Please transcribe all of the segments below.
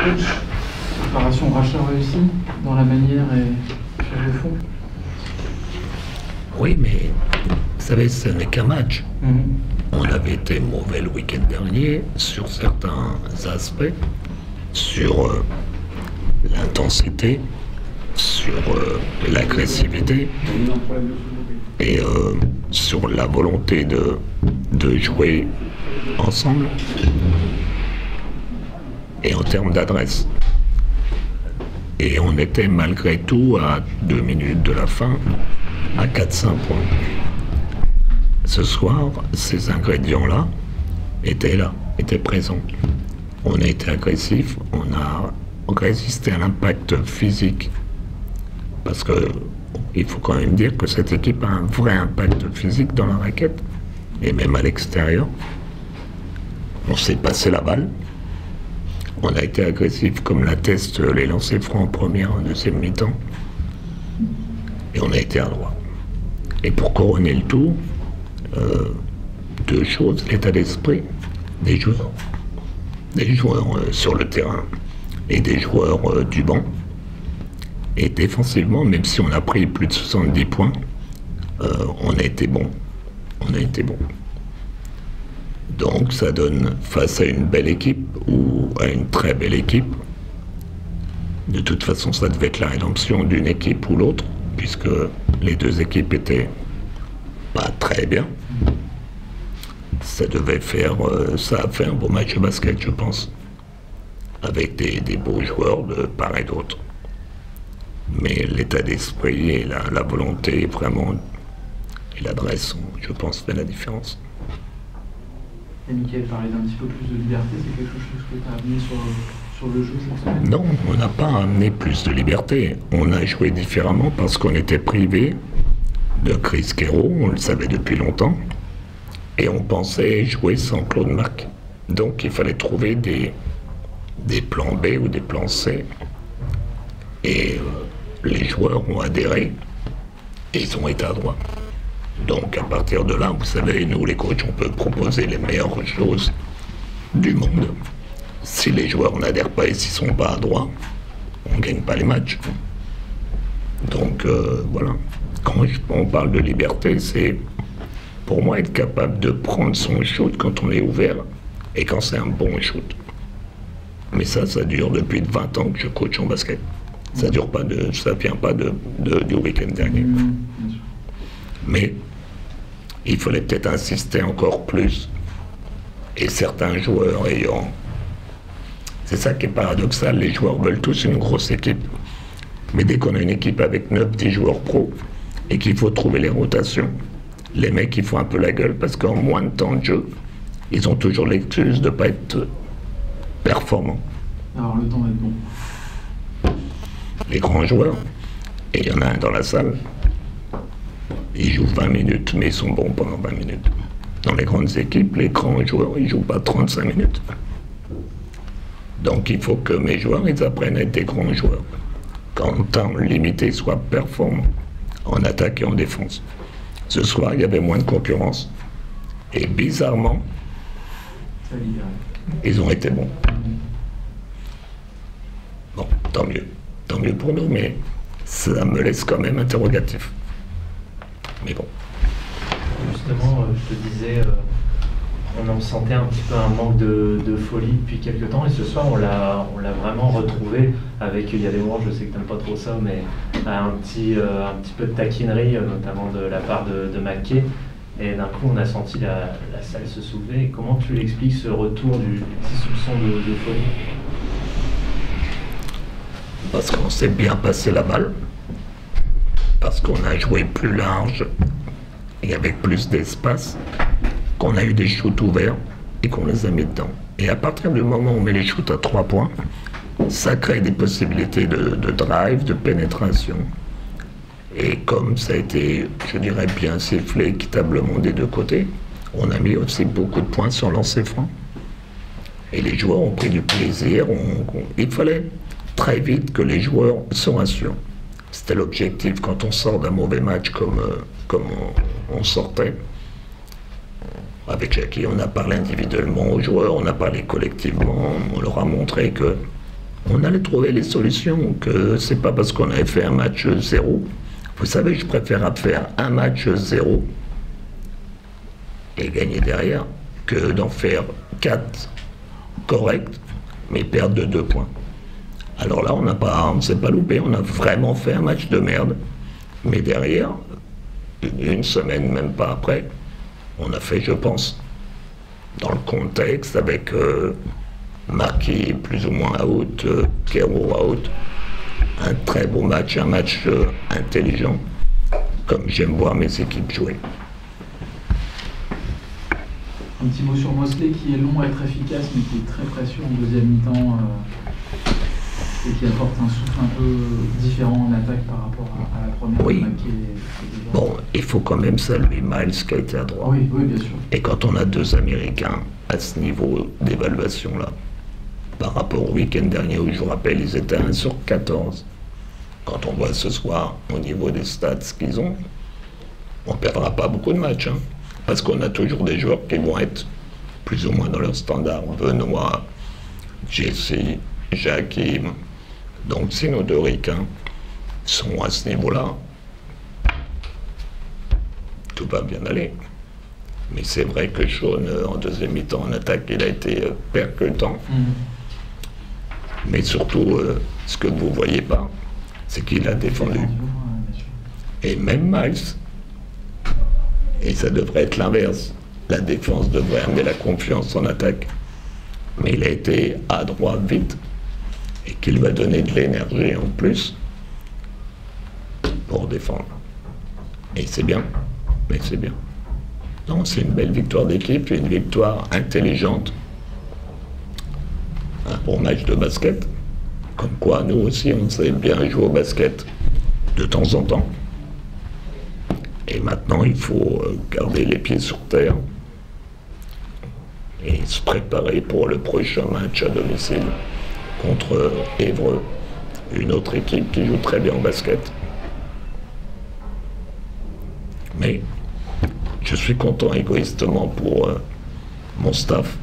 coach, opération rachat réussie dans la manière et sur le fond. Oui, mais vous savez, ce n'est qu'un match. Mhm. On avait été mauvais le week-end dernier sur certains aspects, sur l'intensité, sur l'agressivité et sur la volonté de jouer ensemble et en termes d'adresse. Et on était malgré tout à 2 minutes de la fin à 4-5 points. Ce soir, ces ingrédients-là étaient présents. On a été agressif, on a résisté à l'impact physique. Parce que il faut quand même dire que cette équipe a un vrai impact physique dans la raquette. Et même à l'extérieur. On s'est passé la balle. On a été agressif comme l'attestent les lancers francs en première et en deuxième mi-temps. Et on a été adroit. Et pour couronner le tout, 2 choses, l'état d'esprit des joueurs sur le terrain et des joueurs du banc. Et défensivement, même si on a pris plus de 70 points, on a été bon. On a été bon. Donc ça donne, face à une belle équipe ou à une très belle équipe, de toute façon ça devait être la rédemption d'une équipe ou l'autre, puisque les 2 équipes étaient pas très bien. Ça devait faire, ça a fait un beau match de basket, je pense, avec des beaux joueurs de part et d'autre. Mais l'état d'esprit et la volonté vraiment et l'adresse, je pense, fait la différence. Et Mickaël parlait d'un petit peu plus de liberté, c'est quelque chose que tu as amené sur le jeu cette semaine? Non, on n'a pas amené plus de liberté. On a joué différemment parce qu'on était privé de Chris Quero, on le savait depuis longtemps, et on pensait jouer sans Claude Marc. Donc il fallait trouver des plans B ou des plans C. Et les joueurs ont adhéré et ils ont été adroits. Donc à partir de là, vous savez, nous les coachs, on peut proposer les meilleures choses du monde. Si les joueurs n'adhèrent pas et s'ils ne sont pas adroits, on ne gagne pas les matchs. Donc voilà. Quand on parle de liberté, c'est pour moi être capable de prendre son shoot quand on est ouvert et quand c'est un bon shoot. Mais ça dure depuis 20 ans que je coach en basket. Ça vient pas du week-end dernier. Mais il fallait peut-être insister encore plus. Et certains joueurs ayant... C'est ça qui est paradoxal, les joueurs veulent tous une grosse équipe. Mais dès qu'on a une équipe avec 9-10 joueurs pros et qu'il faut trouver les rotations, les mecs ils font un peu la gueule parce qu'en moins de temps de jeu, ils ont toujours l'excuse de ne pas être performants. Alors le temps va être bon. Les grands joueurs, et il y en a un dans la salle, ils jouent 20 minutes, mais ils sont bons pendant 20 minutes. Dans les grandes équipes, les grands joueurs, ils ne jouent pas 35 minutes. Donc il faut que mes joueurs, ils apprennent à être des grands joueurs. Qu'en temps limité, soient performants, en attaque et en défense. Ce soir, il y avait moins de concurrence. Et bizarrement, ils ont été bons. Bon, tant mieux. Tant mieux pour nous, mais ça me laisse quand même interrogatif. Mais bon. Justement, je te disais, on sentait un petit peu un manque de folie depuis quelques temps, et ce soir, on l'a vraiment retrouvé avec, il y a des moments, je sais que tu n'aimes pas trop ça, mais un petit peu de taquinerie, notamment de la part de McKay. Et d'un coup, on a senti la salle se soulever. Comment tu l'expliques, ce retour du petit soupçon de folie? Parce qu'on s'est bien passé la balle, parce qu'on a joué plus large et avec plus d'espace, qu'on a eu des shoots ouverts et qu'on les a mis dedans. Et à partir du moment où on met les shoots à 3 points, ça crée des possibilités de drive, de pénétration. Et comme ça a été, je dirais, bien sifflé équitablement des 2 côtés, on a mis aussi beaucoup de points sur lancer franc. Et les joueurs ont pris du plaisir. Il fallait très vite que les joueurs se rassurent. C'était l'objectif quand on sort d'un mauvais match comme on sortait. Avec Jackie, on a parlé individuellement aux joueurs, on a parlé collectivement, on leur a montré que on allait trouver les solutions, que c'est pas parce qu'on avait fait un match 0. Vous savez, je préfère faire un match 0 et gagner derrière que d'en faire 4 corrects, mais perdre de 2 points. Alors là, on ne s'est pas loupé, on a vraiment fait un match de merde, mais derrière, une semaine, même pas après, on a fait, je pense, dans le contexte, avec Marquis plus ou moins out, Quero out, un très beau match, un match intelligent, comme j'aime voir mes équipes jouer. Un petit mot sur Mosley qui est long à être efficace, mais qui est très précieux en deuxième mi-temps et qui apporte un souffle un peu différent en attaque par rapport à la première. Oui. Bon, il faut quand même saluer Miles qui a été à droite. Oui, oui, bien sûr. Et quand on a 2 Américains à ce niveau d'évaluation-là, par rapport au week-end dernier où je vous rappelle, ils étaient 1 sur 14. Quand on voit ce soir, au niveau des stats qu'ils ont, on ne perdra pas beaucoup de matchs. Hein, parce qu'on a toujours des joueurs qui vont être plus ou moins dans leur standard. Benoît, Jesse, Jakim. Donc si nos 2 ricains sont à ce niveau-là, tout va bien aller. Mais c'est vrai que Sean, en deuxième mi-temps, en attaque, il a été percutant. Mais surtout, ce que vous ne voyez pas, c'est qu'il a défendu. Et même Miles. Et ça devrait être l'inverse. La défense devrait amener la confiance en attaque. Mais il a été adroit vite. Et qu'il va donner de l'énergie en plus pour défendre. Et c'est bien. Mais c'est bien. Donc c'est une belle victoire d'équipe, une victoire intelligente. Un bon match de basket. Comme quoi, nous aussi, on sait bien jouer au basket de temps en temps. Et maintenant, il faut garder les pieds sur terre et se préparer pour le prochain match à domicile contre Évreux, une autre équipe qui joue très bien au basket. Mais je suis content égoïstement pour mon staff,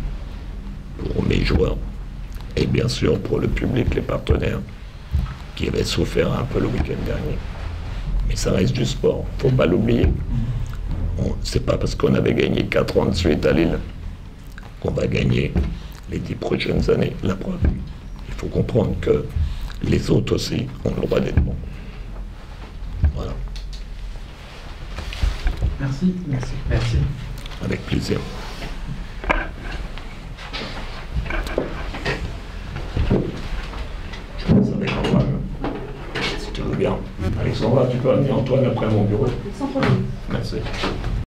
pour mes joueurs et bien sûr pour le public, les partenaires qui avaient souffert un peu le week-end dernier. Mais ça reste du sport, faut pas l'oublier. C'est pas parce qu'on avait gagné 4 ans de suite à Lille qu'on va gagner les 10 prochaines années. La preuve, il faut comprendre que les autres aussi ont le droit d'être bons. Voilà. Merci. Merci. Merci. Avec plaisir. Je commence avec Antoine. Si tu veux bien. Alexandra, tu peux amener Antoine après mon bureau. Sans problème. Merci.